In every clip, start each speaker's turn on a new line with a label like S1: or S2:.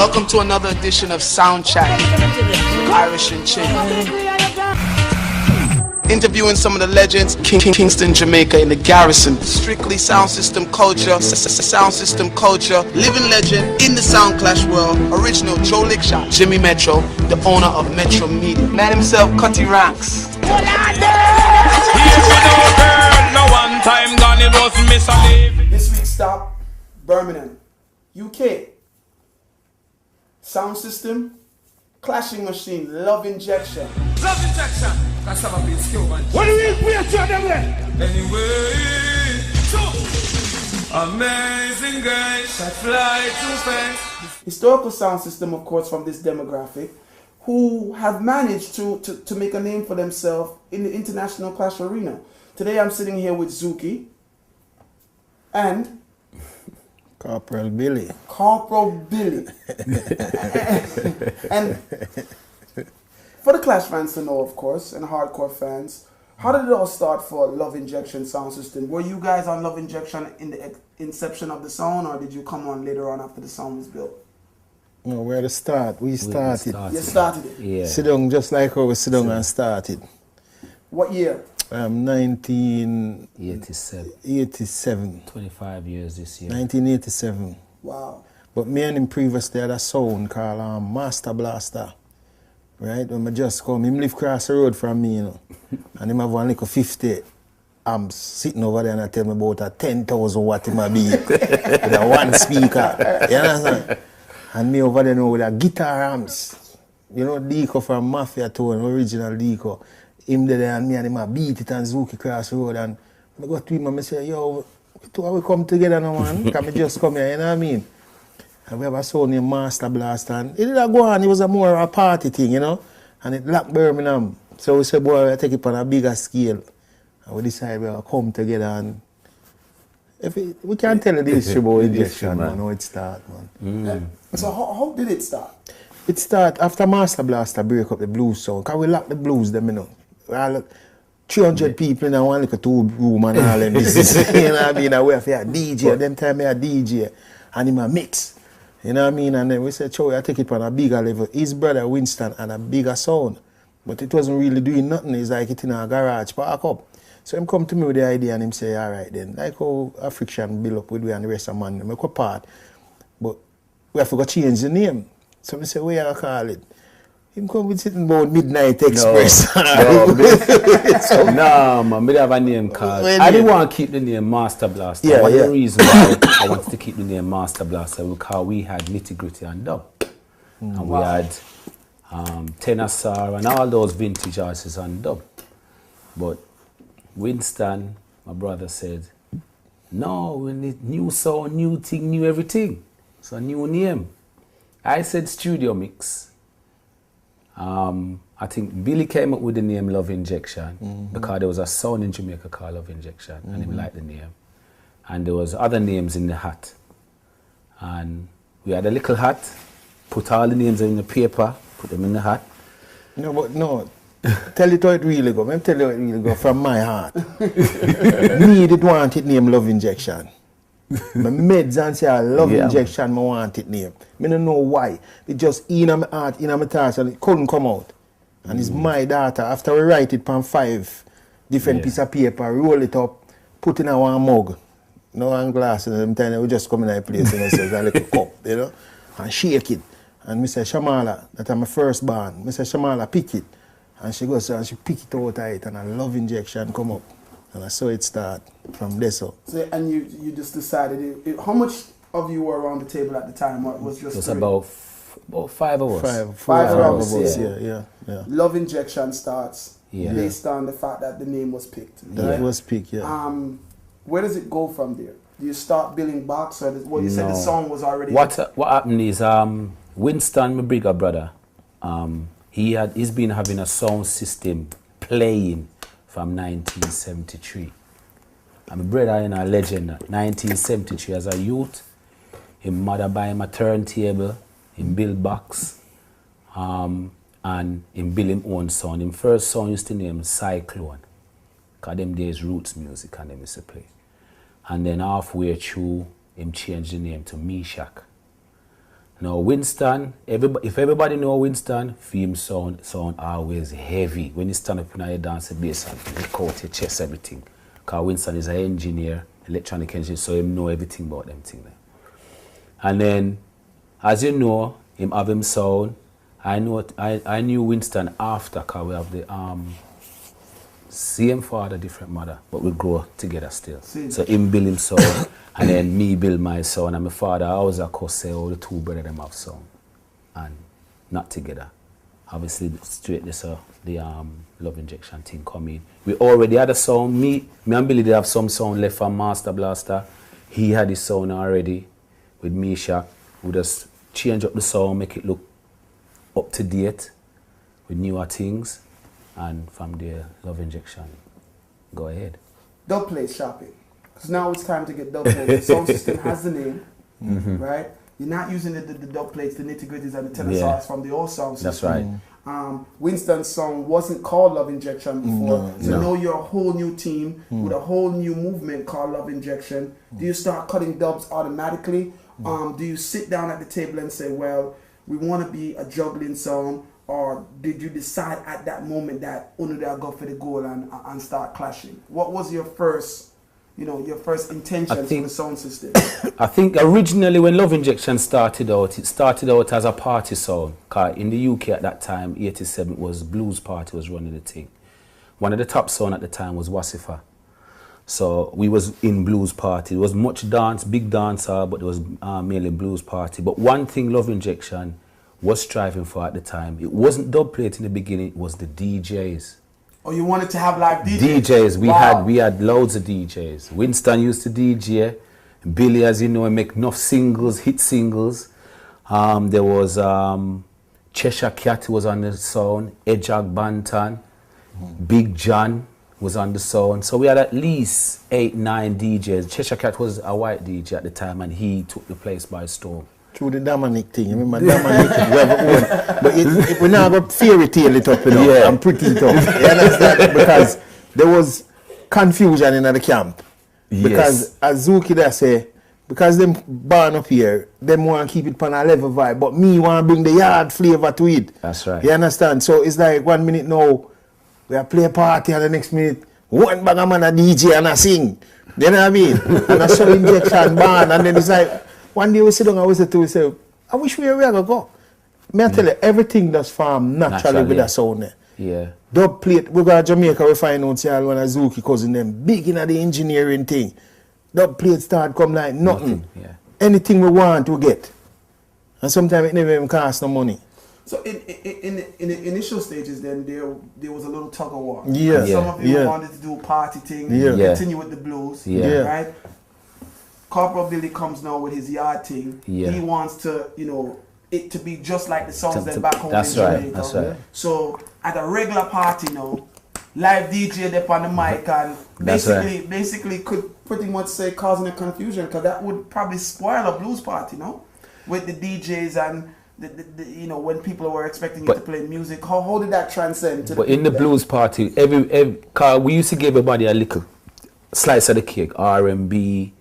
S1: Welcome to another edition of Sound Chat, Irish and Chill. Interviewing some of the legends, Kingston, Jamaica in the Garrison. Strictly sound system culture, living legend in the sound clash world. Original Joe Lickshot, Jimmy Metro, the owner of Metro Media. Man himself, Cutty Ranks. This week's stop, Birmingham, UK. Sound system, clashing machine, Luv Injection.
S2: Luv Injection. That's how I've been skilled, man.
S3: What do we play to them then?
S2: Anyway, so amazing grace, I fly too fast.
S1: Historical sound system, of course, from this demographic, who have managed to make a name for themselves in the international clash arena. Today I'm sitting here with Zukie and
S4: Corporal Billy.
S1: And for the Clash fans to know, of course, and hardcore fans, how did it all start for Luv Injection sound system? Were you guys on Luv Injection in the inception of the sound, or did you come on later on after the sound was built?
S4: No, we're the start. We started.
S1: You started it?
S4: Yeah. Sit down just like how we sit down and started.
S1: What year?
S4: 1987.
S5: 25 years this year.
S4: 1987.
S1: Wow.
S4: But me and him previously had a sound called Master Blaster. Right? When I just come, him live across the road from me, you know. And him have one like 50 amps sitting over there and I tell me about a 10,000 watt in my beat. With a one speaker. You understand? And me over there now with a guitar amps. You know, Deco from Mafia Tone, original Deco. Him there and me and him a beat it and Zukie cross the road and I go to him and I say, yo, we come together now, man. Because I just come here, you know what I mean? And we have a sound named Master Blaster and it didn't go on, it was a more of a party thing, you know? And it locked Birmingham. So we said, boy, we take it on a bigger scale. And we decided we'll come together and we can't tell you the history about Injection, man, how it started, man.
S1: So how did it start?
S4: It started after Master Blaster break up the blues sound. Because we lock the blues them, you know. 300 people in one little two room and all them business. You know what I mean? And we have a DJ, them time we a DJ and him a mix. You know what I mean? And then we said, Chow, I take it on a bigger level. His brother Winston had a bigger sound. But it wasn't really doing nothing. It's like it in a garage, park up. So him come to me with the idea and him say, all right then, like how a friction build up with we and the rest of man, make a part. But we have to go change the name. So I say, what you call it? Him come with sitting about Midnight Express.
S5: No, man, we have a name called. I didn't want to keep the name Master Blaster.
S4: Yeah,
S5: One of the reasons why I wanted to keep the name Master Blaster because we had Nitty Gritty and Dub. And we had Tenasar and all those vintage artists on Dub. But Winston, my brother, said, no, we need new sound, new thing, new everything. So a new name. I said Studio Mix. I think Billy came up with the name Luv Injection because there was a sound in Jamaica called Luv Injection and he liked the name. And there was other names in the hat. And we had a little hat, put all the names in the paper, put them in the hat.
S4: No, but no. Tell it how it really go. Let me tell you how it really go from my heart. Me did want it named Luv Injection. My meds and say I Luv Injection, I want it name. I don't know why. It just in my heart, in my thoughts, and it couldn't come out. And it's my daughter. After we write it on 5 different pieces of paper, roll it up, put in a one mug. No one glass, and sometimes we just come in a place and it says a little cup, you know, and shake it. And I say, Shamala, that's my first born. I say, Shamala, pick it. And she goes and she pick it out of it, and a Luv Injection come up. And I saw it start from there. So
S1: and you just decided, how much of you were around the table at the time? What was just
S5: it was about 5 of us.
S1: Five
S4: of us, yeah.
S1: Luv Injection starts based on the fact that the name was picked.
S4: That was picked, yeah.
S1: Where does it go from there? Do you start building box, or you said the song was already...
S5: What happened is, Winston, my bigger brother, he's been having a sound system playing from 1973. And my brother is a legend. 1973 as a youth, his mother buy him a turntable, him build box, and him build him own sound. Him first song used to name Cyclone, because them days roots music and them used to play. And then halfway through, him changed the name to Meshach. Now Winston, if everybody know Winston, film sound always heavy. When you stand up in your dance bass and lick out your chest, everything. Because Winston is an engineer, electronic engineer, so he know everything about them things. And then, as you know, him have him sound. I knew Winston after, because we have the same father, different mother, but we grow together still. So him build him sound, and then me build my sound. And my father always of course say, oh, the two brothers them have sound, and not together. Obviously, straight this the Luv Injection thing come in. We already had a sound. Me and Billy did have some sound left from Master Blaster. He had his sound already with Misha. We just change up the sound, make it look up to date with newer things, and from there, Luv Injection, go ahead.
S1: Dub plate shopping, because now it's time to get dub plates. The sound system has the name, right? You're not using the dub plates, the nitty-gritties and the tenor saws from the old sound system.
S5: That's right.
S1: Winston's song wasn't called Luv Injection before, so now you're a whole new team with a whole new movement called Luv Injection. Do you start cutting dubs automatically? Do you sit down at the table and say, well, we want to be a juggling song, or did you decide at that moment that only they'll go for the goal and start clashing? What was your first, your first intention for the sound system?
S5: I think originally when Luv Injection started out, it started out as a party song. Cause in the UK at that time, 87 was Blues Party was running the thing. One of the top songs at the time was Wasifa. So we was in Blues Party. It was much dance, big dancer, but it was mainly Blues Party. But one thing Luv Injection was striving for at the time, it wasn't dub plate in the beginning, it was the DJs.
S1: Oh, you wanted to have live DJs?
S5: DJs, we had loads of DJs. Winston used to DJ. Billy, as you know, make enough singles, hit singles. There was Cheshire Cat was on the sound, Ejag Bantan, Big John was on the sound. So we had at least 8, 9 DJs. Cheshire Cat was a white DJ at the time, and he took the place by storm.
S4: Through the Dominic thing, you remember Dominic, but we now got fairy tale it up,
S5: Yeah.
S4: and pretty it up. You understand? Because there was confusion in the camp. Because as Zukie there say, because them born up here, them want to keep it on a level vibe, but me want to bring the yard flavor to it.
S5: That's right.
S4: You understand? So it's like 1 minute now, we are play a party, and the next minute, one bag of man a DJ and a sing. You know what I mean? And a soul injection band, and then it's like, one day we sit down and we say to ourselves, I wish we were going to go. May I tell you, everything does farm naturally with a sound there.
S5: Yeah.
S4: Dub plate, we go to Jamaica, we find out one of Zukie cousin them, big in the engineering thing. Dub plate start come like nothing.
S5: Yeah.
S4: Anything we want, we get. And sometimes it never even costs no money.
S1: So in the initial stages, then there was a little tug of war.
S4: Yeah.
S1: Some of you wanted to do a party thing, continue with the blues, right? Corporal Billy comes now with his yard thing. He wants to, it to be just like the songs that back home in Jamaica.
S5: That's right.
S1: So at a regular party now, live DJ up on the mic and basically could pretty much say causing a confusion, because that would probably spoil a blues party, no? With the DJs and the when people were expecting you to play music. How did that transcend to
S5: in the blues party, every car we used to give everybody a little slice of the cake, R&B,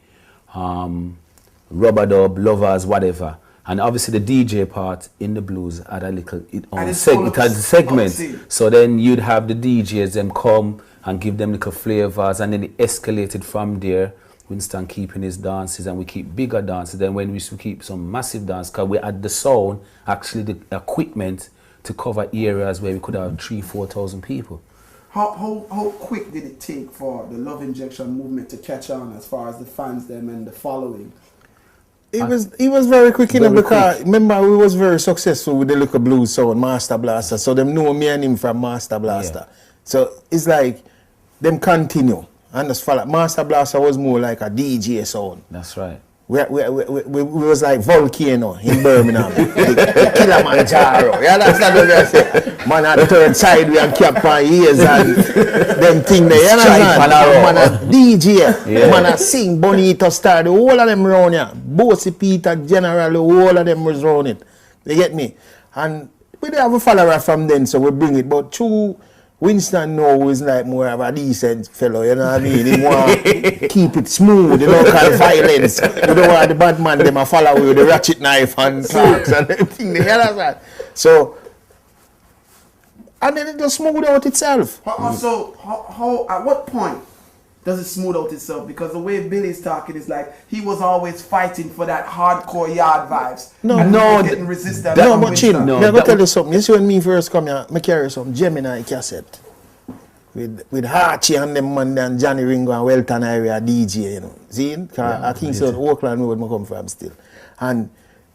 S5: rubber dub, lovers, whatever. And obviously the DJ part in the blues had a little it had segments. So then you'd have the DJs them come and give them little flavors, and then it escalated from there. Winston keeping his dances, and we keep bigger dances. Then when we used to keep some massive dance, because we had the sound, actually the equipment to cover areas where we could have 3,000-4,000 people.
S1: How quick did it take for the Luv Injection movement to catch on as far as the fans them and the following?
S4: It was very quick, because remember we was very successful with the little blues sound, Master Blaster. So them know me and him from Master Blaster.
S5: Yeah.
S4: So it's like them continue and just follow. Master Blaster was more like a DJ sound.
S5: That's right.
S4: We was like Volcano in Birmingham, the Kilimanjaro. You understand what I say? Man at the third side we had cap on ears and them thing there. You understand? Man a DJ, man a sing, Bonito Star, the whole of them round here. Bossy Peter, General, the whole of them was round it. You get me? And we did have a follower from then, so we bring it. But Winston now is like more of a decent fellow, you know what I mean? He want keep it smooth, you know, kind of violence. You don't want the bad man, them a follow you with the ratchet knife and talks and everything. You understand? So, and then it just smooth out itself.
S1: So, how at what point does it smooth out itself? Because the way Billy's talking is like he was always fighting for that hardcore yard vibes.
S4: No,
S1: getting resistance.
S4: No, but Chin, let me tell you something. You see when me first come here, I carry some Gemini cassette with Archie and them man and Johnny Ringo and Welton area DJ, you know. See? I think so. Oakland Road I come from still. And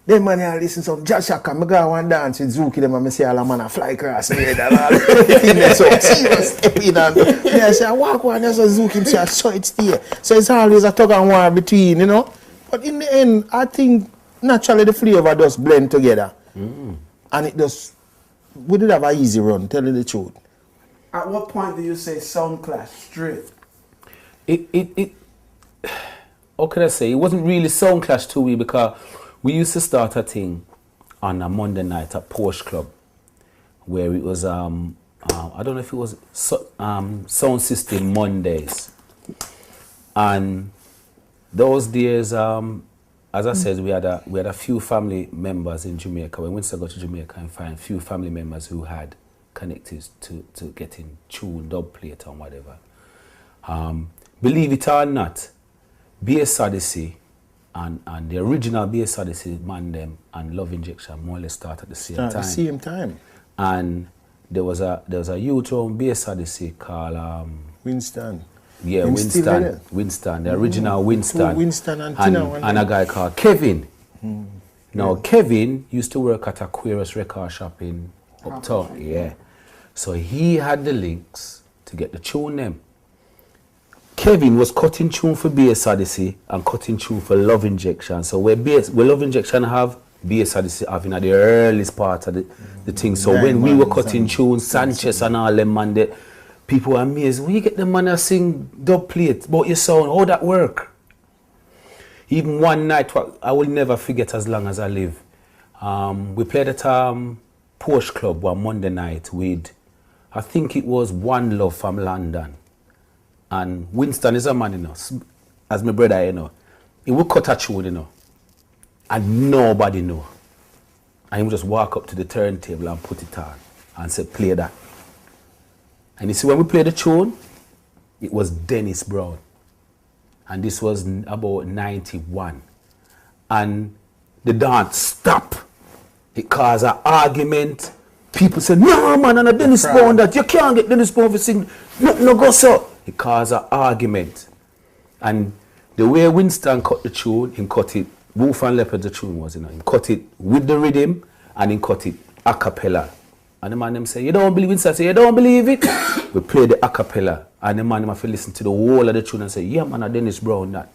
S4: them man here listen some Josh Shaka, I go and dance with Zukie, them and I say all the man a fly across me head and all everything that's so serious stepping and I say I walk one, there's a Zukie, say I saw it stay. So it's always a tug and war between, you know. But in the end, I think naturally the flavor just blend together. And it just, we did have an easy run, tell you the truth.
S1: At what point do you say sound clash straight?
S5: How can I say? It wasn't really sound clash to me because we used to start a thing on a Monday night at Porsche Club where it was, I don't know if it was Sound System Mondays. And those days, as I said, we had a few family members in Jamaica. When Winston got to Jamaica and find a few family members who had connected to getting tune, dub plate and whatever. Believe it or not, Bass Odyssey and the original Bass Odyssey, Man Them and Luv Injection more or less started at the same time. And there was a youth on Bass Odyssey called
S4: Winston.
S5: Yeah, Winston, the original Winston.
S4: Winston and
S5: a guy called Kevin. Now Kevin used to work at Aquarius record shop in Uptown. Yeah. So he had the links to get the tune them. Kevin was cutting tune for Bass Odyssey and cutting tune for Luv Injection. So where Luv Injection have, Bass Odyssey having at the earliest part of the thing. So when we were cutting tunes, Sanchez and all them man, people were amazed. When you get the man to sing dub plate about your sound, how that work? Even one night, I will never forget as long as I live. We played at Porsche Club one Monday night with, I think it was One Love from London. And Winston is a man, you know, as my brother, you know. He would cut a tune, you know, and nobody know. And he would just walk up to the turntable and put it on and say, play that. And you see, when we played the tune, it was Dennis Brown. And this was about 91. And the dance stopped. It caused an argument. People said, no man, and a Dennis Brown that. You can't get Dennis Brown to sing. No go so. It caused an argument. And the way Winston cut the tune, he cut it, Wolf and Leopard the tune was, you know, he cut it with the rhythm and he cut it a cappella. And the man them say, you don't believe Winston? Say, you don't believe it? We play the a cappella. And the man them have to listen to the whole of the tune and say, yeah man, a Dennis Brown that.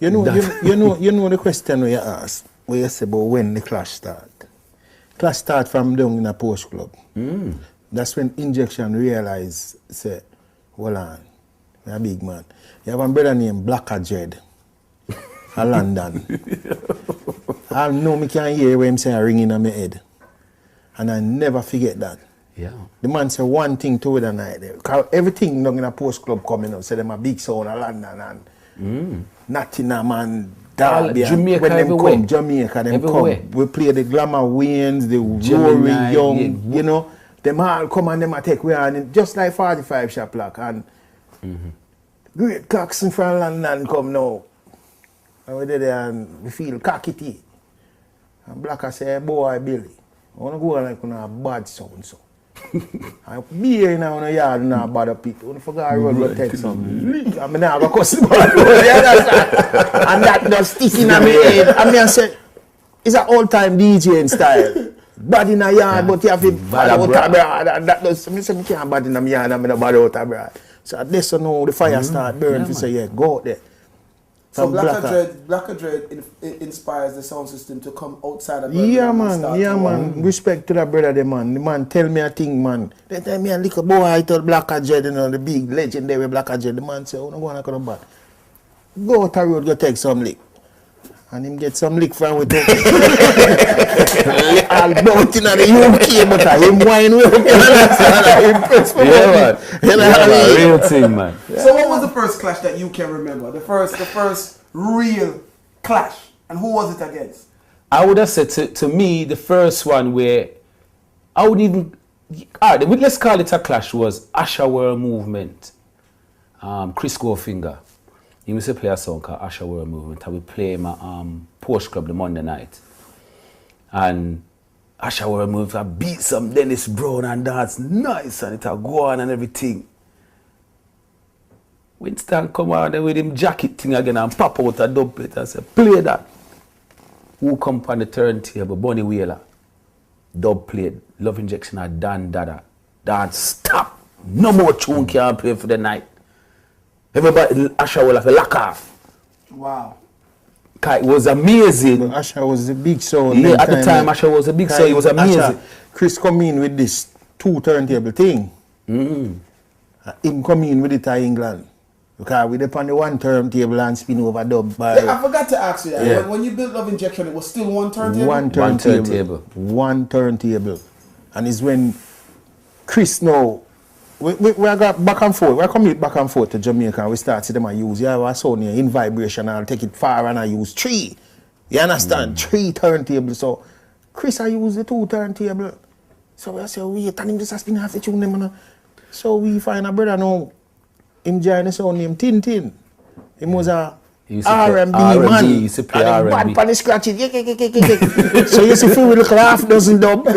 S4: You know the question you asked, where you say about when the clash start. Clash start from down in a Porsche Club. That's when Injection realized, say, hold on, you're a big man. You have a brother named Blacker Dread, a London. I know me can hear when him say a ringing on my head. And I never forget that.
S5: Yeah.
S4: The man said one thing to the night there. Cause everything down in a Post Club coming up, say them a big sound of London and Nottingham and Derby.
S5: Jamaica
S4: when them
S5: everywhere.
S4: come, Jamaica them
S5: Everywhere.
S4: come. We play the Glamour Waynes, the Rory Young, you know. Them all come and them a take we on just like 45 shop block and Great Coxon from London come now. And we did there and we feel cocky. And Blacker say, boy Billy, I wanna go like on a bad sound so. I be here now in a yard and a bad people. I forgot I run take some. I mean I go cuss the bad and that just sticking in my head. I mean I say, it's an old time DJing style. Bad in a yard, but you have to bad out abroad. And that does, I say, I can't bad in a yard and I bad out abroad. So at least you know the fire start burning, to say, yeah, go out there.
S1: So Blacker Dread inspires the sound system to come outside of Birmingham.
S4: Yeah, man. Respect to that brother, the man tell me a thing, man. They tell me a little boy, I told Blacker Dread, you know, the big legendary Blacker Dread. The man say, oh, no, go on, I come back. Go out the road, go take some lick. And him get some lick from with him. All bout in the UK, but him wine with him.
S5: Yeah, man.
S4: You know
S5: Yeah,
S4: what I
S5: man.
S4: mean?
S5: Real thing, man.
S1: So what was the first clash that you can remember? The first real clash, and who was it against?
S5: I would have said to me, the first one where I would even, let's call it a clash, was Asha World Movement. Chris Goldfinger. He used to play a song called Asha World Movement. I would play my Porsche Club the Monday night. And Asha World Movement, I beat some Dennis Brown and that's nice and it'll go on and everything. Winston come out with him jacket thing again and pop out a dub plate and say, play that. Who come on the turntable? Bunny Wheeler. Dub plate. Luv Injection had done that. Dance stop. No more tune can play for the night. Everybody, Asha will have a lock off.
S1: Wow.
S5: It was amazing.
S4: But Asha was a big sound.
S5: Yeah, at the time, Asha was a big sound. It was amazing.
S4: Asha, Chris come in with this 2 turntable thing. Him come in with it to England. Because we did on the 1 turntable and spin over dub by...
S1: Yeah, I forgot to ask you that.
S5: Yeah.
S1: When you built Luv Injection, it was still 1 turntable?
S4: 1 turntable. 1 turntable. And it's when Chris now... We got back and forth. We commute back and forth to Jamaica and we start to them and use. Yeah, I saw in vibration and I'll take it far and I use 3. You understand? 3 turntables. So Chris I use the 2 turntable. So I say, wait, and him just spin half the tune them. And so we find a brother now. Him join a sound named Tintin. Him was a R&B man.
S5: He used to play
S4: and
S5: R&B.
S4: bad pan the scratches. So you see feel we look half dozen dub. We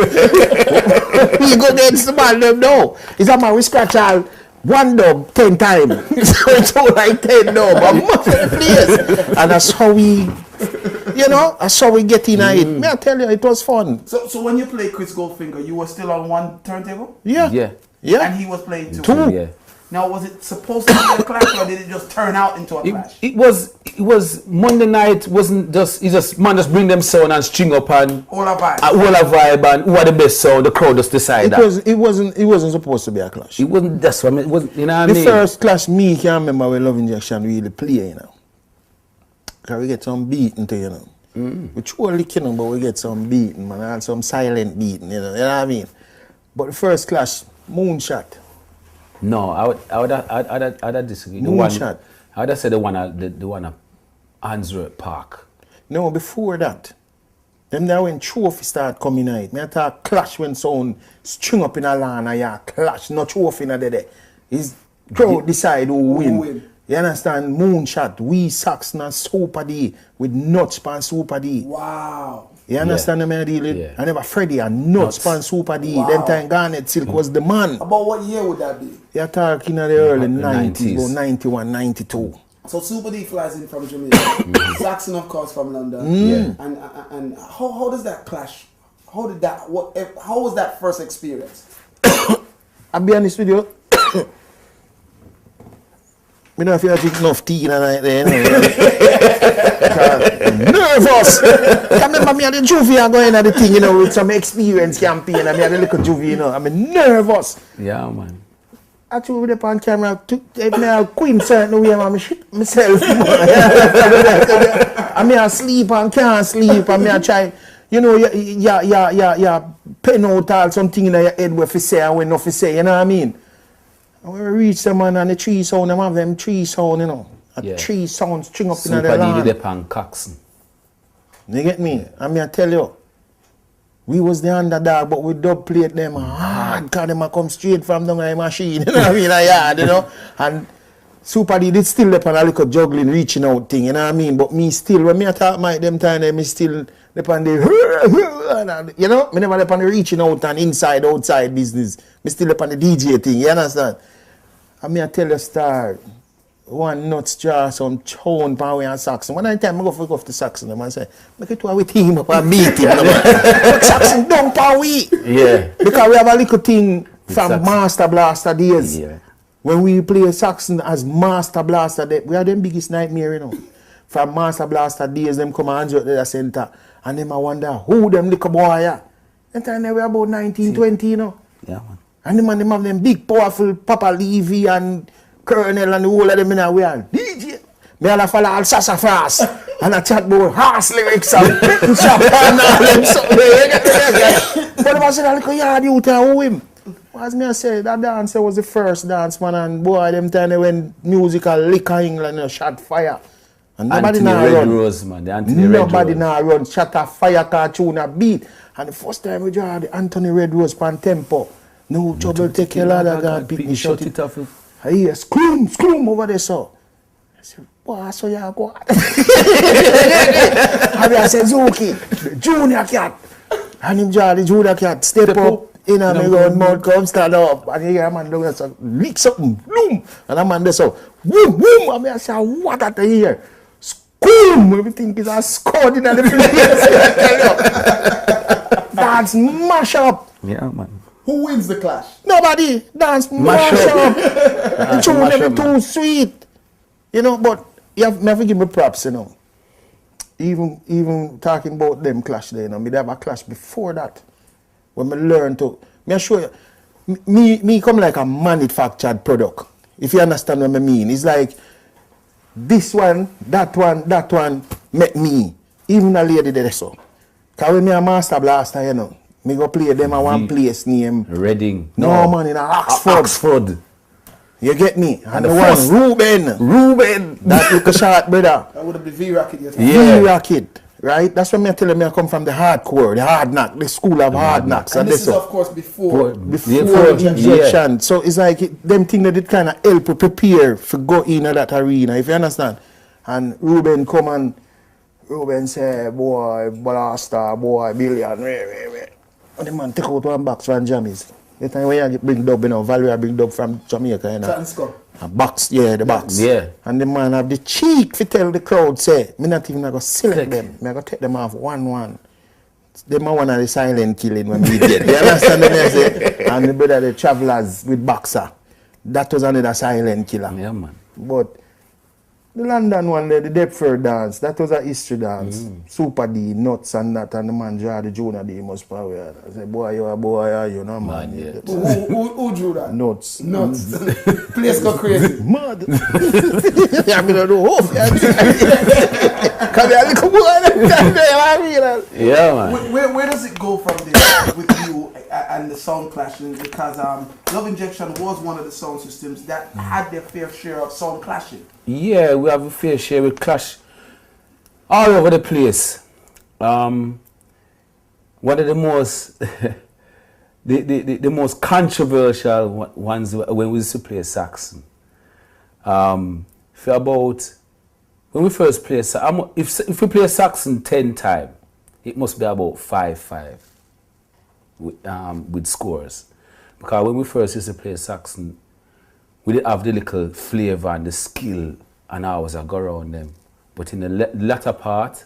S4: go against the man them now. It's a man we scratch all 1 dub 10 times. So it's all like 10 dub. A month of the place. And that's how we, that's how we get in it. May I tell you, it was fun.
S1: So when you play Chris Goldfinger, you were still on 1 turntable?
S4: Yeah.
S5: Yeah.
S1: And he was playing 2?
S4: 2.
S5: Yeah.
S1: Now, was it supposed to be a clash or did it just turn out into a clash?
S5: It was Monday night. Wasn't just man just bring them sound and string up and
S1: All a vibe.
S5: all a vibe and who are the best sound. The crowd just decide that.
S4: It wasn't supposed to be a clash.
S5: It wasn't. That's what I mean. It wasn't, you know what I
S4: The
S5: mean?
S4: first clash me can remember when Luv Injection really play, Because we get some beating to, We throw a lick, but we get some beating, man, and some silent beating, you know what I mean? But the first clash, Moonshot.
S5: No, I would disagree.
S4: Moonshot.
S5: I would have said the one at Answorth Park.
S4: No, before that, them there when trophy start coming out. Me talk clash when sound string up in a lawn and ya clash, no trophy in there. Is crowd decide who win. You understand? Moonshot, we Saxon and Super D with nuts pan Super D.
S1: Wow.
S4: You understand the man deal with?
S5: Yeah.
S4: I never Freddy and nuts pan Super D.
S1: Wow.
S4: Them time Garnet Silk was the man.
S1: About what year would that be?
S4: You're talking in the early
S5: The
S4: 90s,
S5: 90s.
S4: about 91, 92.
S1: So Super D flies in from Jamaica. Saxon, of course, from London.
S5: Yeah.
S1: And how does that clash? How was that first experience?
S4: I'll be honest with you. I don't feel like enough tea in the night there. Nervous! I remember me at the juvie and going at the thing, with some experience campaign. And me at the little juvie, I'm nervous.
S5: Yeah, man.
S4: I threw it up on camera, took me a queen certain way, I shit myself. I mean, I sleep and can't sleep. I mean, I try, pen out all something in your head where you say and when not you say, you know what I mean? And when we reach them and the 3 sound, them have them 3 sound, A 3 sound string up in the
S5: Super
S4: land.
S5: D did on Coxon.
S4: You get me? I mean, I tell you, we was the underdog, but we dub plate them hard, because them a come straight from down the machine, you know what I mean, a yard, And Super D did still up on a little juggling, reaching out thing, you know what I mean? But me still, when me attack Mike them time, me still up on the, me never up on the reaching out and inside, outside business. Me still up on the DJ thing, you understand? I mean, I tell you, star, one nuts jar, some tone power and Saxon. One time I go for to Saxon, and I say, make it to a team up and beat him. But Saxon don't power we.
S5: Yeah.
S4: Because we have a little thing from
S5: Saxon.
S4: Master Blaster days.
S5: Yeah.
S4: When we play Saxon as Master Blaster, we are them biggest nightmare, From Master Blaster days, them come and at the center, and them I wonder who them little boy are. And time they were about 19, 20,
S5: Yeah, man.
S4: And them have them big, powerful Papa Levy and Colonel and the whole of them in a way. DJ. Me all follow all sassafras. And I chat about horse lyrics and picture shop and all them something. But I said, I look yard you tell him. As me I say, that dance was the first dance, man, and boy, them time they went musical liquor England, you know, shot fire. And nobody
S5: Anthony
S4: now
S5: Red
S4: run.
S5: Rose, man. The Anthony Red
S4: Nobody
S5: Rose.
S4: now run, shot a fire cartoon a beat. And the first time we draw the Anthony Red Rose pan tempo. No trouble, take your ladder, God, pick me, shut it.
S5: off.
S4: I hear scream over there, so. I said, boy, so you go. And I said, Zukie, the junior cat. And him draw the junior cat, step up. In a me round mouth come stand up and you hear a man down there so lick something, boom, and a man there so boom, boom, and I say what at the ear? Scream! Everything is a scored in the place. Dance mash up.
S5: Yeah, man.
S1: Who wins the clash?
S4: Nobody dance mash up. The tune never too sweet. You know, but you have to give me props, you know. Even talking about them clash there, you know, me have a clash before that. When I learn to, me assure you, me come like a manufactured product. If you understand what I mean. It's like, this one, that one, make me. Even a lady there so. Because when me a master blaster, you know, me go play them at one place named
S5: Reading.
S4: No, man, in Oxford.
S5: Oxford.
S4: You get me? And the
S5: first-
S4: one, Ruben. That little short brother.
S1: That would have been V-Racket. Yes.
S5: Yeah.
S4: V-Racket. Right? That's when me tell you I come from the hardcore, the hard knock, the school of hard knocks.
S1: And this is,
S4: so.
S1: of course, before.
S4: Before injection. So it's like them thing that it kind of help you prepare for go in that arena, if you understand. And Ruben come and Ruben say, boy, blaster, boy, billion, and the man take out one box from Jammies. The time when you bring dub, you know, Valeria bring dub from Jamaica, you know. A box, yeah, the box.
S5: Yeah.
S4: And the man have the cheek to tell the crowd, say, me not even going to select them. Me going to take them off 1-1. Them are one of the silent killing when we did. You understand what I say? And the brother, the Travelers with Boxer. That was another silent killer.
S5: Yeah, man.
S4: But the London one there, the Deptford dance, that was a history dance. Super D, Nuts and that, and the man draw the Junior D most power. I said, boy, you a boy, you know, man.
S5: Man, yeah.
S1: Who drew that?
S4: Nuts.
S1: Place go crazy.
S4: Mad. I'm going to do hope. Come here, little boy.
S5: Yeah, man.
S1: Where does it go from there with you and the sound clashing? Because Luv Injection was one of the sound systems that had their fair share of sound clashing.
S5: Yeah, we have a fair share. We clash all over the place. One of the most the most controversial ones when we used to play Saxon. For about when we first play, if we play Saxon 10 times, it must be about 5-5 with scores. Because when we first used to play Saxon, we didn't have the little flavor and the skill and hours that go around them. But in the latter part,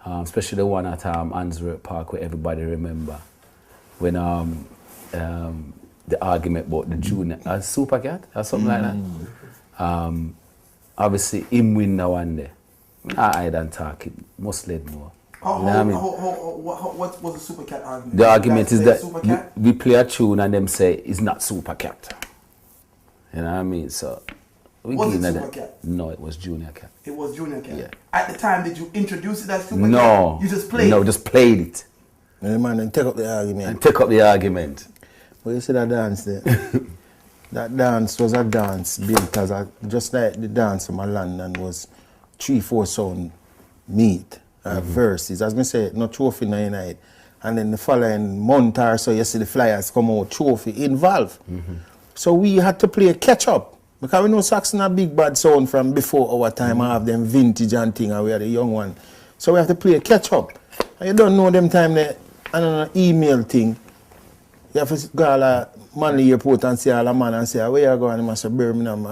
S5: especially the one at Answorth Park where everybody remember, when the argument about the junior Super Cat or something like that. Obviously him win that one day. I don't talk, it must lead more.
S1: What was the Super Cat argument?
S5: The argument is that
S1: Super
S5: we play a tune and them say it's not Super Cat. You know what I mean? So we
S1: Was
S5: give
S1: it
S5: that.
S1: Super Cat?
S5: No, it was Junior Cat.
S1: It was Junior Cat.
S5: Yeah.
S1: At the time, did you introduce it as Super Cat?
S5: No.
S1: You just played
S5: No,
S1: it?
S5: just played it.
S4: And the man then take up the argument.
S5: And take up the argument.
S4: But you see that dance there? That dance was a dance built as a, just like the dance in my London was 3-4 sound meet, verses. As I say, no trophy night. And then the following month or so, you see the flyers come out, trophy involved. So we had to play catch up. Because we know Saxon a big bad sound from before our time. I have them vintage and thing, and we are the young one. So we have to play catch up. And you don't know them time there, and on an email thing, you have to go to a Manly airport and see all the man and say, where you going? And I say, Birmingham,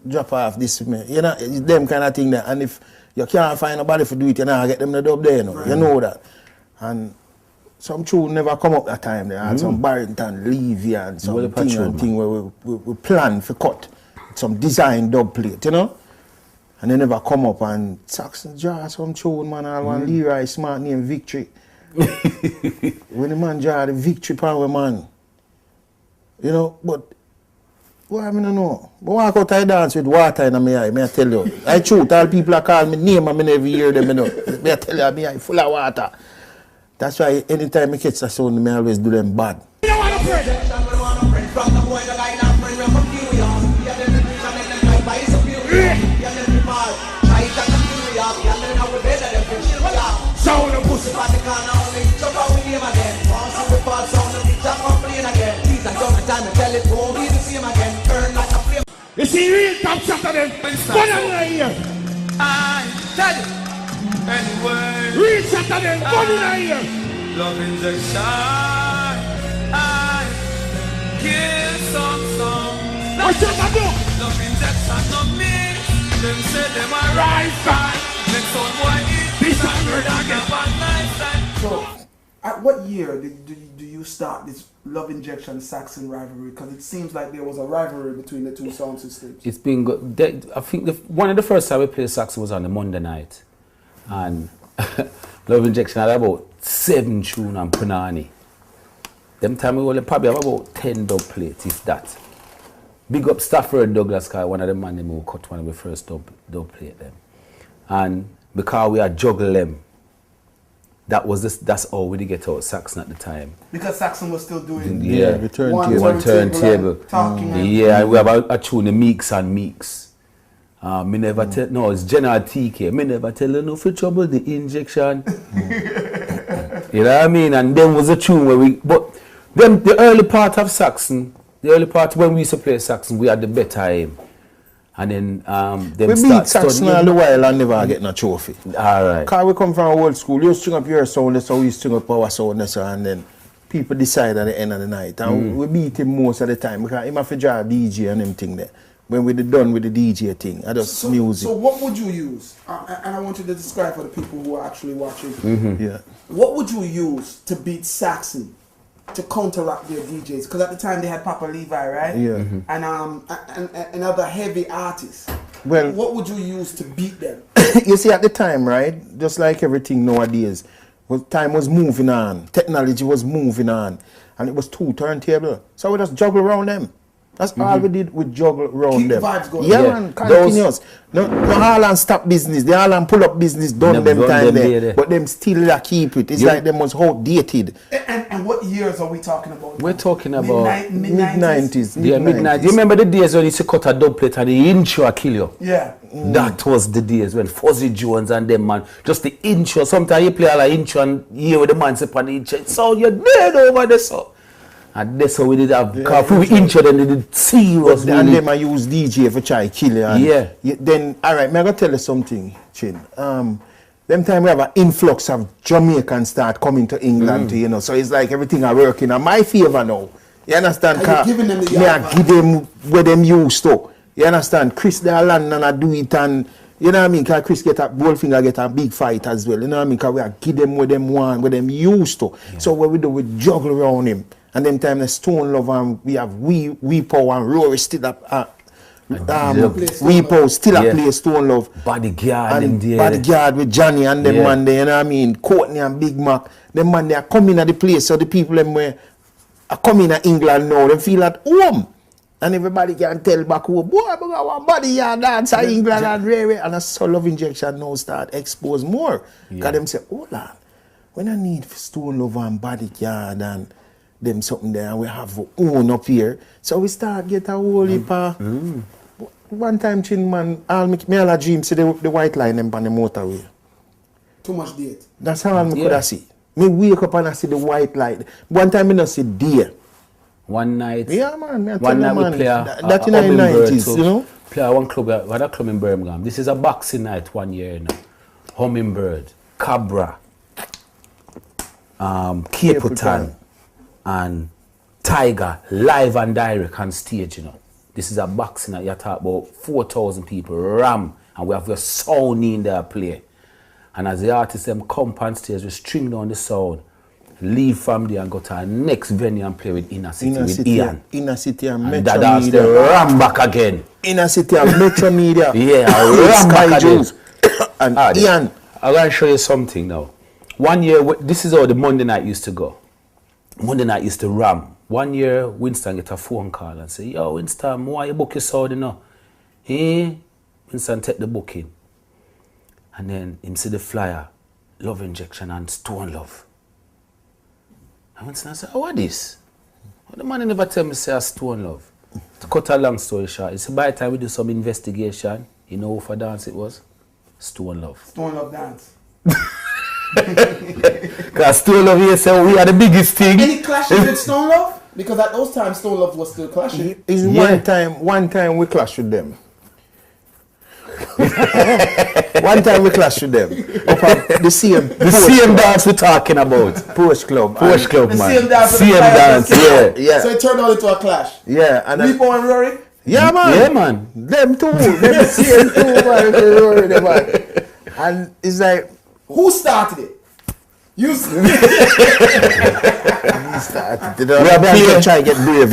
S4: drop off this. You know, it's them kind of thing there. And if you can't find nobody to do it, you know, get them the dub there, you know. Right. You know that. And some tune never come up that time there. And some Barrington, Levy and some thing where we plan for cut. Some design dub plate, you know. And they never come up and Saxon draw some tune, man, all one Leroy smart name Victory. When the man draw the Victory power, man. You know, but Boy, I don't know. But walk out I dance with water in my eye, may I tell you. I truth, all people are call me name and I never hear them, you know. May I tell you, my eye full of water. That's why anytime I catch a sound, I always do them bad.
S3: You don't want to pray. Sound of pussy. You see real top shot of them. One in the ear.
S2: I tell you. Anyway.
S3: Real shot of them. One in the ear.
S2: Love injection. I kill some.
S3: What's up, my dog?
S2: Love injection no me. Them say them a right side. Next one boy eat.
S3: This one word again.
S1: So, at what year do you start this Luv Injection Saxon rivalry? Because it seems like there was a rivalry between the two sound systems.
S5: It's been good. I think one of the first time we played Saxon was on the Monday night. And Luv Injection had about 7 tunes on Punani. Them time we only probably have about 10 dub plates, if that. Big up Stafford and Douglas, cause one of the man who cut one of the first dub plate them. And because we had juggle them, that's how we did get out Saxon at the time.
S1: Because Saxon was still doing
S4: the turntable.
S5: One turntable. Yeah, we have a tune, the Meeks and Meeks. Me never tell, no, it's General TK. Me never tell you no for trouble, the injection. You know what I mean? And then was a tune where but then the early part of Saxon, when we used to play Saxon, we had the better aim. And then them
S4: we beat Saxon all the while and never get no trophy.
S5: Alright.
S4: Because we come from old school, you string up your sound, that's how we string up our sound, and then people decide at the end of the night. And we beat him most of the time because he have to draw DJ and them thing there. When we're done with the DJ thing, I just music.
S1: So what would you use? And I want you to describe for the people who are actually watching.
S4: Yeah.
S1: What would you use to beat Saxon? To counteract their DJs, because at the time they had Papa Levi, right?
S4: Yeah.
S1: And other heavy artists.
S4: Well,
S1: what would you use to beat them?
S4: You see, at the time, right? Just like everything nowadays, time was moving on, technology was moving on, and it was 2 turntables. So we just juggle around them. That's all we did. We juggle around
S1: Keep
S4: them.
S1: The vibes going.
S4: Yeah, man, continuous. No all and stop business. They all and pull up business done them time there. But them still keep it. It's like them was outdated.
S1: And what years are we talking about?
S5: We're talking about
S4: mid-90s.
S5: Yeah, mid-90s. You remember the days when you used to cut a dub plate and the intro kill you?
S1: Yeah.
S5: That was the days when Fuzzy Jones and them, man, just the intro. Sometimes you play all the intro and you hear with the man say on the intro. So you're dead over there, so. And that's how we did have, because we intro then they did serious.
S4: And them I use DJ for try kill you.
S5: Yeah.
S4: Then, alright, I'm going to tell you something, Chin. Them time we have an influx of Jamaicans start coming to England, to, you know, so it's like everything are working in my favor now. You understand?
S1: Are you giving them the
S4: I give them where them used to. You understand? Chris they land and I do it, and you know what I mean? Because Chris Goldfinger get a big fight as well. You know what I mean? Because we are give them where them want, where them used to. Yeah. So what we do, we juggle around him. And then time the Stone Love and we have Weepo and Rory still up. Weepo still a play Stone Love.
S5: Bodyguard and
S4: Bodyguard with Johnny and them man there, you know what I mean? Courtney and Big Mac. Them man they are coming at the place, so the people them where are coming to England now, they feel at home. And everybody can tell back home, boy, I got one bodyguard dance in England and Ray. And that's so Luv Injection now start expose more. Because them say, hold on, when I need Stone Love and Bodyguard and them something there, and we have our own up here. So we start get a whole heap of... One time, Chin man, me all a dream see the white line them on the motorway.
S1: Too much date.
S4: That's how I could have see. Me wake up and I see the white light. One time I not see deer.
S5: One night.
S4: Yeah, man.
S5: One night we play
S4: that in the 90s, you know?
S5: Play one club, we had a club in Birmingham. This is a boxing night 1 year now. Hummingbird, Cabra, Caputan, and Tiger live and direct on stage, you know. This is a boxing night. You talk about 4,000 people, ram, and we have your sound in there play. And as the artists them come on stage, we string down the sound, leave from there and go to our next venue and play with Inner City with Ian.
S4: Inner City and Metro
S5: Media. And that's the ram back again.
S4: Inner City and Metro Media.
S5: Yeah, ram back again.
S4: And Ian.
S5: I'm going to show you something now. 1 year, this is how the Monday night used to go. Monday night used to ram. One year, Winston get a phone call and say, yo, Winston, why you book your sound, you know? Winston take the booking. And then him see the flyer, Luv Injection and Stone Love. And Winston said, oh, what this? Well, the man never tell me say Stone Love. To cut a long story short, he said by the time we do some investigation, you know who for dance it was? Stone Love.
S1: Stone Love dance.
S5: Because Stone Love here said we are the biggest thing.
S1: Any clashes with Stone Love? Because at those times Stone Love was still clashing.
S4: It's one time we clashed with them. One time we clashed with them. Up at the same
S5: dance we're talking about.
S4: Post Club.
S5: Post Club,
S1: The
S5: man.
S1: same dance.
S5: Yeah.
S1: So it turned out into a clash.
S4: Yeah. And
S1: Repo and Rory?
S4: yeah, man.
S5: Yeah, man.
S4: Them two. Them the same two, man. And it's like,
S1: Who started it? You started.
S4: we are trying to get brave.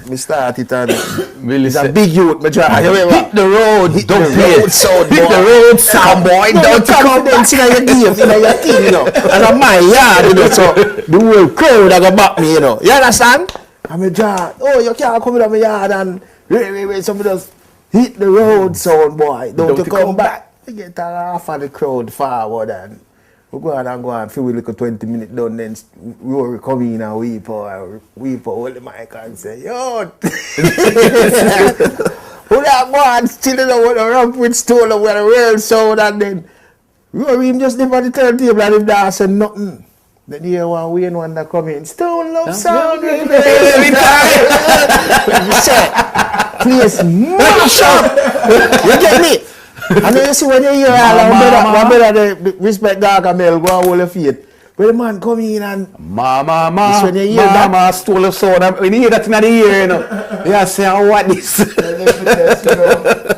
S4: We started and it's a big youth. Hit
S5: the road,
S4: Hit the road, sound boy. Don't confidence in your game, in your team, you know. And on my yard, you know. So the whole crowd that go back me, you know. You understand? I'm a jar. Oh, you can't come in my yard and wait. Somebody just hit the road, sound boy. Don't you come back. We get half of the crowd forward and we go and feel like a 20 minutes done, then Rory come in and weep hold the mic and say, yo, who that man still in the ramp with Stone Love with a real sound, and then Rory him just live on the turntable and him dance and nothing. Then you hear one Wayne one that come in, Stone Love sound with me. Please mash up. You get me? And then you see when you hear one better the respect Gargamel go and hold your feet. But the man come in and
S5: Mama,
S4: when you hear that,
S5: Stone Love sound. When you hear that in the ear, you know, you say, oh, what this?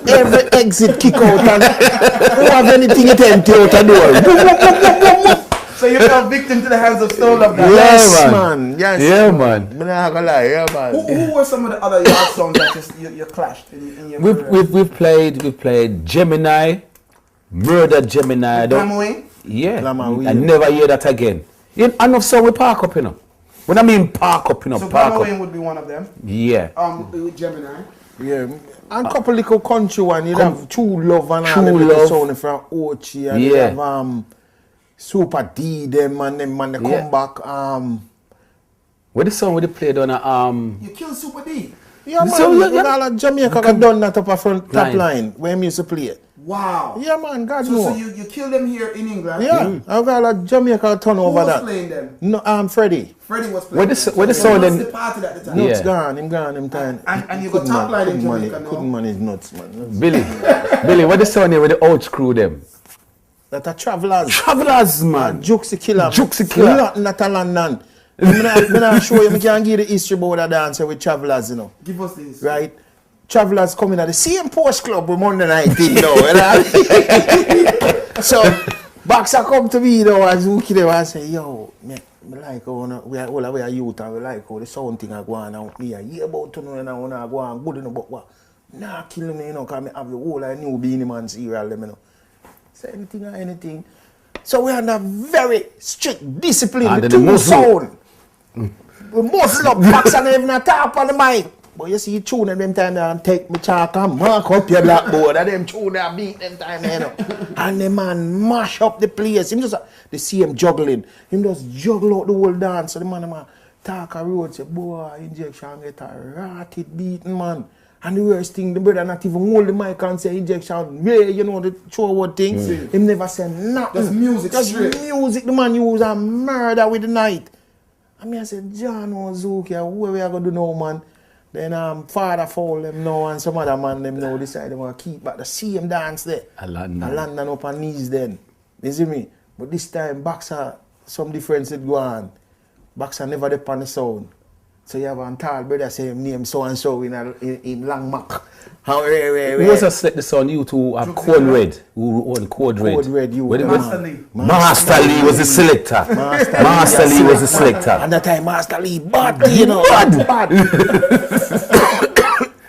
S4: every exit kick out and who have anything you tend to out the door.
S1: So you fell victim to the hands of Stone Love now?
S4: Yes, man. Yes.
S5: Yeah, man.
S4: I'm not gonna lie, yeah, man.
S1: Who were some of the other yard songs that you clashed in your career?
S5: We've played Gemini, Murder Gemini. Yeah,
S4: Glamour
S5: I never hear that again. Enough song we park up, you know. When I mean park up, you know,
S1: So
S5: park
S1: Glamour
S5: up.
S1: would be one of them.
S5: Yeah.
S1: With Gemini.
S4: Yeah. And couple little country one, you have True Love and all
S5: True
S4: them
S5: Love.
S4: sound from Ochi and you have Super D them and them man they come back.
S5: What the song we played on
S1: You killed Super D.
S4: Yeah, man.
S5: So,
S4: All of Jamaica got done that up a front top line where we used to play it.
S1: Wow.
S4: Yeah, man, God
S1: So
S4: know.
S1: you killed them here in England.
S4: Yeah, I've got a Jamaica turn
S1: Who
S4: over
S1: was
S4: that.
S1: playing them?
S4: No, Freddie.
S1: Freddie was
S5: Where
S1: playing.
S5: the
S1: So
S5: song
S1: he
S5: then-
S1: was departed at the time.
S5: Yeah.
S4: Nuts gone, him time.
S1: And you got top line in Jamaica now.
S4: Couldn't manage nuts, man.
S5: Billy, what the song there with the old screw them?
S4: That are travelers.
S5: Travelers, man.
S4: Juxie killer.
S5: Juxie killer.
S4: Nothing that a London. I'm not sure you can give the history about the dancer with travelers, you know.
S1: Give us this.
S4: Right? Travelers coming at the same post club with Monday night, you know. So, Boxer come to me, you know, and Zukie there and say, yo, me like how we are youth and we like how the sound thing are going on. Me I hear about to know and I want to go on good, you know, but what? Nah, kill me, you know, because I have the whole of new Beanie Man serial, you know. Say anything or anything. So we are under very strict discipline.
S5: And
S4: the
S5: then
S4: two
S5: the
S4: sound. We muscle up, Boxer and even a tap on the mic. But you see, you tune them time and take me chalk and mark up your blackboard and them tune they beat them time, you know. And the man mash up the place. Him just, they see him juggling. Him just juggle out the whole dance. So the man talk a road, say, boy, Injection get a ratted beating, man. And the worst thing, the brother not even hold the mic and say Injection, yeah, you know, the forward thing. Him never say nothing.
S1: Just music straight.
S4: Music, the man use a murder with the night. And me I said, John or Zukie, where we are going to do now, man? Then Father Foul them know and some other man them know decide they want to keep back the same dance there. A London up on knees then. You see me? But this time Boxer, some difference it go on. Boxer never dip on the sound. So you have a tall brother say him name so and so in Long Mac.
S5: Who was a select the song you two have Code Red? Who own Code Red?
S4: Code Red, you.
S1: Master Lee.
S5: Master Lee was the selector. Master Lee was the selector.
S4: And that time Master Lee bad, you know. Bad.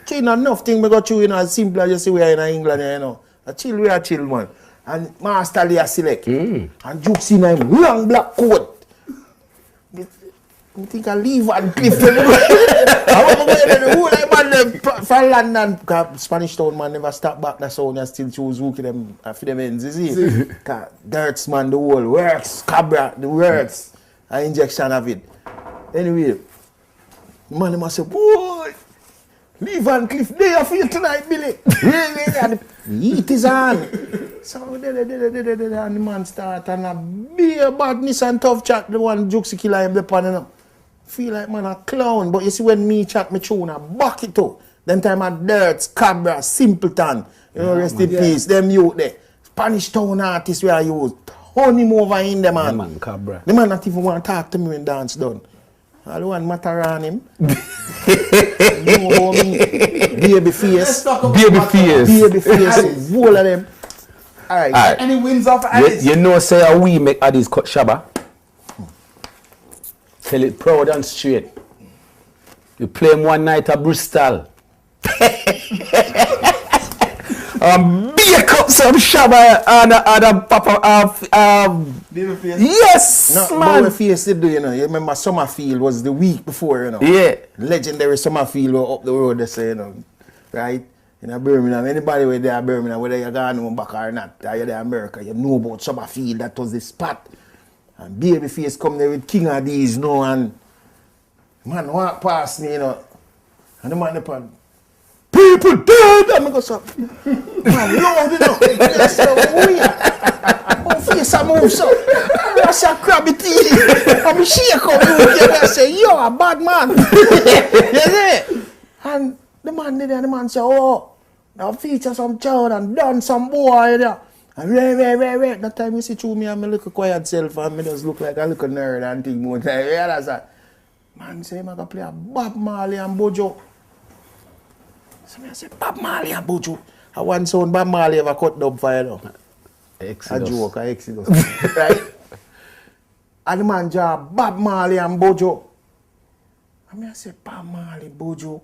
S4: Chill enough thing we got through, you know, as simple as you see we are in England, you know. A chill, we are chill, man. And Master Lee a select. And Juke's in him long black coat. I think I leave and cliff them. I want to go in the whole like man from London. Because Spanish Town man never stop back the sound and still choose Zukie them for them ends, you see? Because Dirts man, the whole works, Cabra, the works, an injection of it. Anyway, the man must say, boy, leave and cliff there for you tonight, Billy. And the heat is on. So and the man start and a beer badness and tough chat, the one Zukie killer him the pan, you know. Feel like man a clown, but you see when me chat me tune I back it up. Them time at Dirts, Cabra, Simpleton, you know, rest in peace, them youth there. Spanish Town artists we are used. Turn him over in them man.
S5: The man Cabra.
S4: The man not even want to talk to me when dance done. All the one matter on him. You know me. Baby face.
S5: Baby face.
S4: Baby face. Whole of them. Alright.
S1: Any wins off Addis?
S5: You know say how we make Addis cut Shabba? Tell it proud and straight. You play him one night at Bristol. Bake up some Shabba and Papa
S1: Babyface.
S5: yes,
S4: No,
S5: man.
S4: Baby face did do, you know. You remember Summerfield was the week before, you know.
S5: Yeah.
S4: Legendary Summerfield were up the road, they say, you know. Right? In Birmingham, anybody where they are Birmingham, whether you're going back or not, or you're there in America, you know about Summerfield, that was the spot. And Babyface come there with King of these, you know, and man walk past me, you know. And the man upon people dead! And I go, so, man, loud, you know. That's so weird. Oh, face I move, so. I say, crabby teeth. And I shake up, and I say, yo, a bad man. You see? And the man did, and the man say, oh, now feature some child and done some boy there. And wait. That time you see through me and my little quiet self and me just look like a little nerd and think more time. Yeah, that's that. Man say, I'm going to play a Bob Marley and Bojo. So I say, Bob Marley and Bojo. I want sound Bob Marley ever cut dub for you know.
S5: Exodus.
S4: A joke, a Exodus. Right? And the man draw Bob Marley and Bojo. And I say, Bob Marley, Bojo.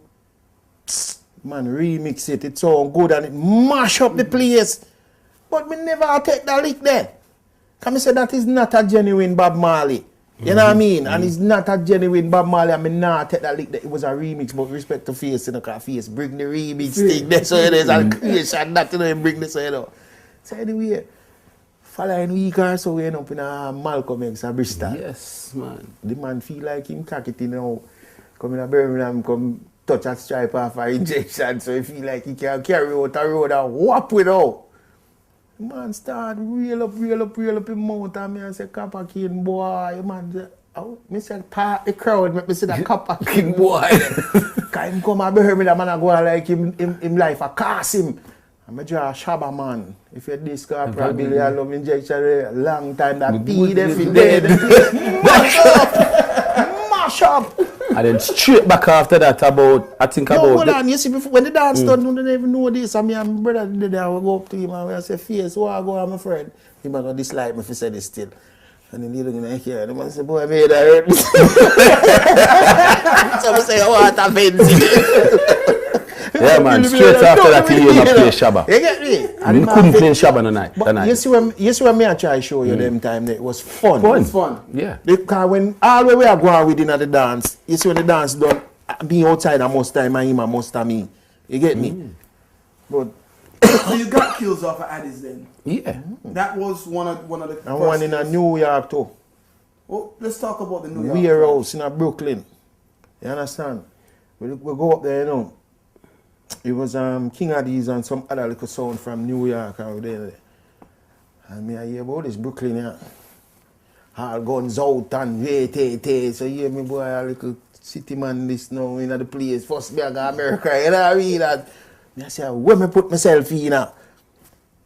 S4: Man, remix it. It sound good and it mash up the place. But me never take that lick there. Because I say that is not a genuine Bob Marley. You know what I mean? And it's not a genuine Bob Marley. I mean, nah, take that lick there. It was a remix, but respect to Face, you know, because Face bring the remix thing there. So it is a creation that, you know, bring this, you know. So anyway, following week or so, we end up in a Malcolm X at Bristol.
S5: Yes, man.
S4: The man feel like him cock it, you know. Come in Birmingham, come touch a stripe off a injection. So he feel like he can carry out a road and whop it out. The man start reel up him mouth and me and say, Copper King boy, man say, oh, me say, part the crowd, make me say that Copper King boy. Because him come and Birmingham and I go like him life, I cast him. And I draw a Shabba man. If you this Corporal Billy and Luv Injection, a long time that P if he dead. Mash up!
S5: And then straight back after that about, I think
S4: No,
S5: about...
S4: hold on, you see, before, when the dance done, you don't even know this. And me and my brother did that, I will go up to him and I say, Face, where I go, I'm a friend. He might not dislike me if he said this still. And then he look in the ear, and the man say, boy, I made that hurt me. So I say, oh, what a fancy.
S5: Yeah, man, straight after that, he never play Shabba.
S4: You get me?
S5: And he couldn't play Shabba no night.
S4: But you see when me I try to show you them time, that it was fun.
S1: It's fun.
S5: Yeah.
S4: Because when all the way I go on within the dance, you see when the dance done, being outside and most time and him and most time me. You get me? But
S1: So you got kills off of Addis then?
S5: Yeah.
S1: That was one of the
S4: and one in a New York too.
S1: Well, let's talk about the New York.
S4: Warehouse in a Brooklyn. You understand? We go up there, you know. It was King of these and some other little sound from New York and there. And me I hear about this Brooklyn, yeah. All guns out and wait. So you hear me boy a little city man this now in the place. First me I go America, you know what I mean? And me I say, where me put myself in now?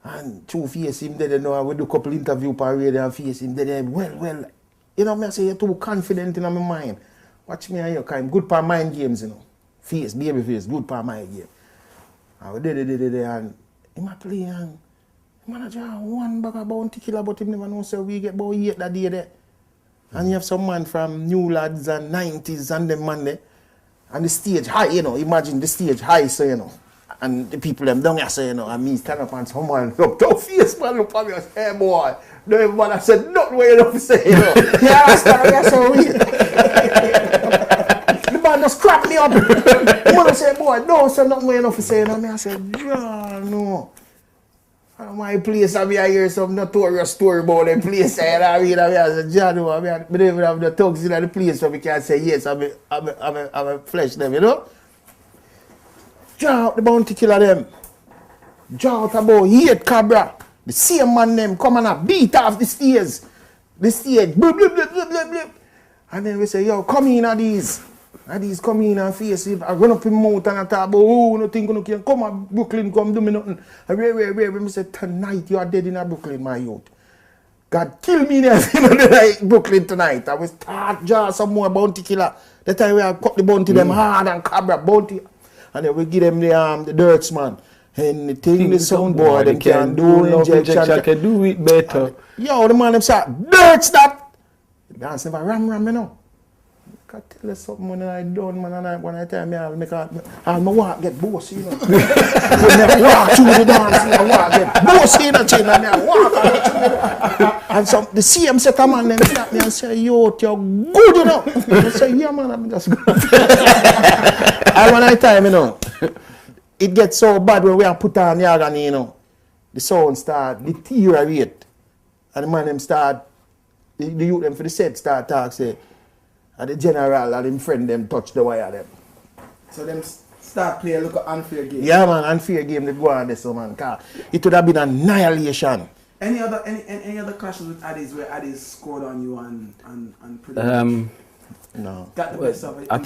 S4: And two Face him there, you know, I will do a couple interview per radio and Face him there. Well, you know, me I say you're too confident in my mind. Watch me and you, kind good for mind games, you know. Face, Babyface, good for mind game. I did and him a play and him a draw one bag of bounty killer, but him never know so we get about 8 that day there. And you have some man from New Lads and 90s and them man there. And the stage high, you know, imagine the stage high, so you know. And the people them down here, so you know, and me stand up and someone look, tough Face man look at me and say, hey boy, no everybody said nothing what you don't say, you know. Yeah, I stand up so weird. The man just crack me up. The man say, boy, don't say nothing enough to say. And I said, yeah, no. My place, I hear some notorious story about the place. I said, John, I don't even have the thugs in the place so we can say, yes, I'm a flesh them, you know? Draw out the bounty killer them. Draw out about 8 cabra. The same man them come and beat off the stairs. The stage, blip, blip, blip, blip, blip, blip. And then we say, yo, come in at these. And these come in and face it. I run up in mouth and I talk about, oh, no think you can come on Brooklyn, come do me nothing. And we say, tonight you are dead in Brooklyn, my youth. God kill me there in Brooklyn tonight. I will start jar some more bounty killer. That time we have cut the bounty them hard and cabra bounty. And then we give them the dirts, man. Anything the soundboard them can do, injection
S5: can do it better.
S4: Yo, the man them say, dirts that. The dance never ram, you know. I tell you something when I done, man, and when I tell me I'll make my walk get bossy, you know. When I walk through the dance, I walk get bossy in the chin, and I walk and some the same set of man them slap me and say, yo, you're good, you know. I say, yeah, man, I'm just good. And when I tell you know, it gets so bad when we are put on the agony, you know. The sound start deteriorate, and the man them start, the youth them for the set start talk, say, and the general and him friend them touch the wire them.
S1: So them start play a little unfair game.
S4: Yeah, man, unfair game they go on this, so man. It would have been annihilation.
S1: Any other clashes with Addies where Addies scored on you and pretty
S4: no.
S1: got the best of it?
S5: I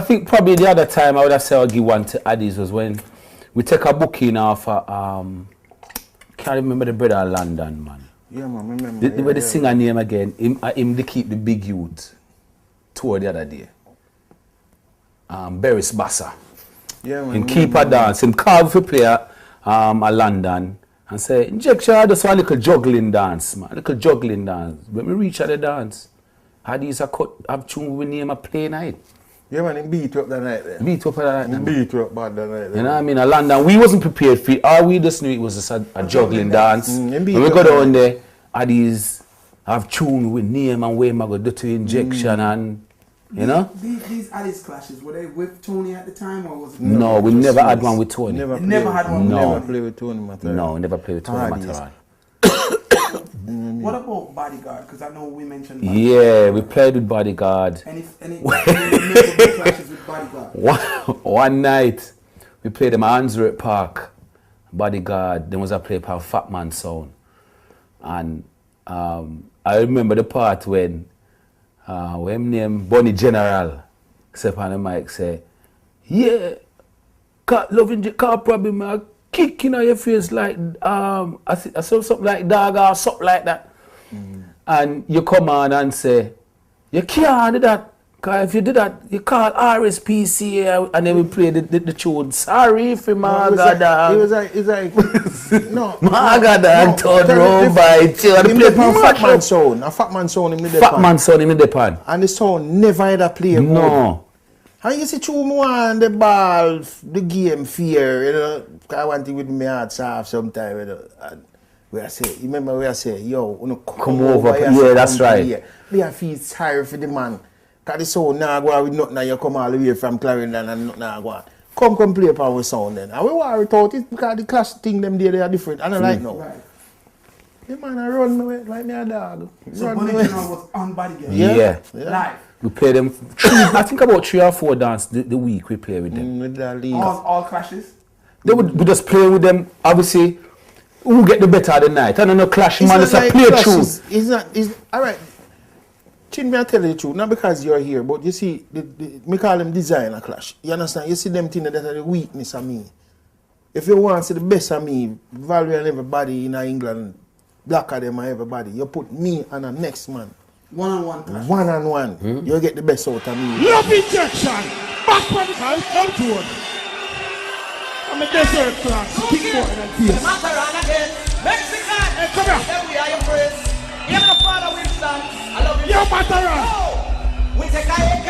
S5: think probably the other time I would have said I'll give one to Addies was when we take a booking off can't remember the brother in London, man.
S4: Yeah, man, remember.
S5: The singer name again, him they keep the big youth tour the other day. Beres Bassa.
S4: Yeah, man.
S5: Him keep a dance. Him call for player a London and say, Injection, I just want a little juggling dance, man. A little juggling dance. When we reach at the dance, Addies have tune with name a play night.
S4: Yeah, man, he beat up that night there.
S5: Beat up that night.
S4: Beat up bad that night there.
S5: You know what I mean? A London, we wasn't prepared for it. All we just knew it was just a juggling dance. When we go down there, Addies have tune with name and way I go do to Injection and you know?
S1: These Addies clashes, were they with Tony at the time or was it?
S5: No, we never had one with Tony.
S1: Never had one.
S5: No.
S4: Never play with Tony Matara.
S5: No, never play with Tony Matara.
S1: What about Bodyguard? Because I know we mentioned Bodyguard.
S5: Yeah, we played with Bodyguard.
S1: Any memorable clashes with Bodyguard?
S5: One night, we played them at Answorth Park. Bodyguard, there was a play called Fat Man Sound. And I remember the part when named Bonnie General step on the mic say, yeah, Luv Injection, Corporal, kick in your face like I saw something like dog or something like that. And you come on and say, you can't do that. Because if you do that, you call RSPCA and then we play the tune. Sorry for Magada.
S4: It was like, no.
S5: Magada turned round by you.
S4: He played Fat Man Sound. A Fat Man Sound in the
S5: Fat Man Sound in the pan.
S4: And the sound never had a play.
S5: No.
S4: And you see, true more on the ball, the game fear, you know. I want it with my heart soft sometime, you know. And where I say, remember where I say, yo, you know, come over.
S5: Yeah, that's right.
S4: They feel sorry for the man. Because the sound now go with nothing, you come all the way from Clarendon and nothing now go. Come play power sound then. And we worry about it because the class thing them there, they are different. And I like now. Right. The man I run away like me a dog.
S1: So Bonnie General was on Bodyguard?
S5: Yeah.
S1: Live?
S5: We play them, I think about 3 or 4 dance the week we play with them.
S4: With the league.
S1: All clashes?
S5: We just play with them, obviously, who get the better of the night. I don't know, clash, man, it's a play through.
S4: Alright. Chin, me I tell you the truth, not because you're here, but you see, me call them designer clash. You understand? You see them things that are the weakness of me. If you want to see the best of me, value and everybody in England, blacker them and everybody, you put me and the next man.
S1: One-on-one clash.
S4: One-on-one. You get the best out of me.
S3: Luv Injection! Back from the house, come to one. I'm a desert class. Kick more than this.
S2: Mexican!
S3: Hey, come here.
S2: Then we are your praise. You're the father Winston. I love you.
S3: Yo, Matara!
S2: We take a